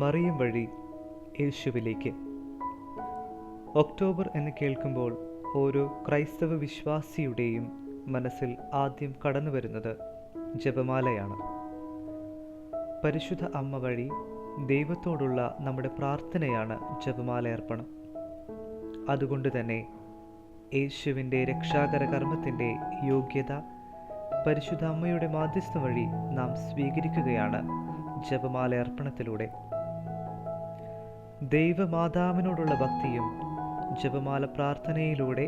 മറിയം വഴി യേശുവിലേക്ക്. ഒക്ടോബർ എന്ന് കേൾക്കുമ്പോൾ ഓരോ ക്രൈസ്തവ വിശ്വാസിയുടെയും മനസ്സിൽ ആദ്യം കടന്നു വരുന്നത് ജപമാലയാണ്. പരിശുദ്ധ അമ്മ വഴി ദൈവത്തോടുള്ള നമ്മുടെ പ്രാർത്ഥനയാണ് ജപമാല അർപ്പണം. അതുകൊണ്ട് തന്നെ യേശുവിൻ്റെ രക്ഷാകര കർമ്മത്തിൻ്റെ യോഗ്യത പരിശുദ്ധ അമ്മയുടെ മാധ്യസ്ഥം വഴി നാം സ്വീകരിക്കുകയാണ് ജപമാല അർപ്പണത്തിലൂടെ. ദൈവമാതാവിനോടുള്ള ഭക്തിയും ജപമാല പ്രാർത്ഥനയിലൂടെ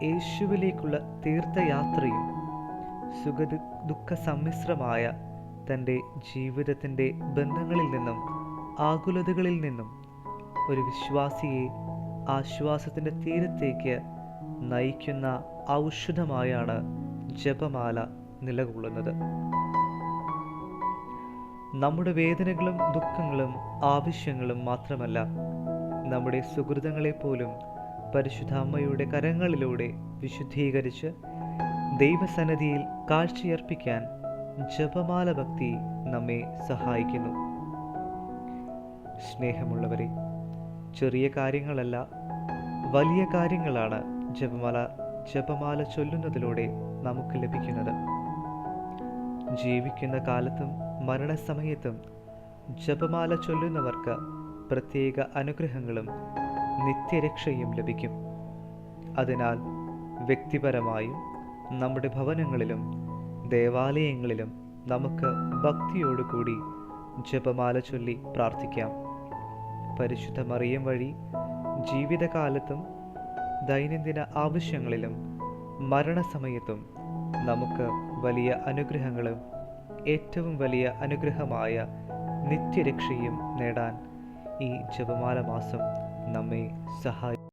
യേശുവിലേക്കുള്ള തീർത്ഥയാത്രയും ദുഃഖ സമ്മിശ്രമായ തൻ്റെ ജീവിതത്തിൻ്റെ ബന്ധങ്ങളിൽ നിന്നും ആകുലതകളിൽ നിന്നും ഒരു വിശ്വാസിയെ ആശ്വാസത്തിൻ്റെ തീരത്തേക്ക് നയിക്കുന്ന ഔഷധമായാണ് ജപമാല നിലകൊള്ളുന്നത്. നമ്മുടെ വേദനകളും ദുഃഖങ്ങളും ആവശ്യങ്ങളും മാത്രമല്ല, നമ്മുടെ സുഹൃതങ്ങളെപ്പോലും പരിശുദ്ധ അമ്മയുടെ കരങ്ങളിലൂടെ വിശുദ്ധീകരിച്ച് ദൈവസന്നിധിയിൽ കാഴ്ചയർപ്പിക്കാൻ ജപമാല ഭക്തി നമ്മെ സഹായിക്കുന്നു. സ്നേഹമുള്ളവരെ, ചെറിയ കാര്യങ്ങളല്ല, വലിയ കാര്യങ്ങളാണ് ജപമാല ചൊല്ലുന്നതിലൂടെ നമുക്ക് ലഭിക്കുന്നത്. ജീവിക്കുന്ന കാലത്തും മരണസമയത്തും ജപമാല ചൊല്ലുന്നവർക്ക് പ്രത്യേക അനുഗ്രഹങ്ങളും നിത്യരക്ഷയും ലഭിക്കും. അതിനാൽ വ്യക്തിപരമായും നമ്മുടെ ഭവനങ്ങളിലും ദേവാലയങ്ങളിലും നമുക്ക് ഭക്തിയോടുകൂടി ജപമാല ചൊല്ലി പ്രാർത്ഥിക്കാം. പരിശുദ്ധ മറിയം വഴി ജീവിതകാലത്തും ദൈനംദിന ആവശ്യങ്ങളിലും മരണസമയത്തും നമുക്ക് വലിയ അനുഗ്രഹങ്ങളും ഏറ്റവും വലിയ അനുഗ്രഹമായ നിത്യരക്ഷയും നേടാൻ ഈ ജപമാല മാസം നമ്മെ സഹായിക്കും.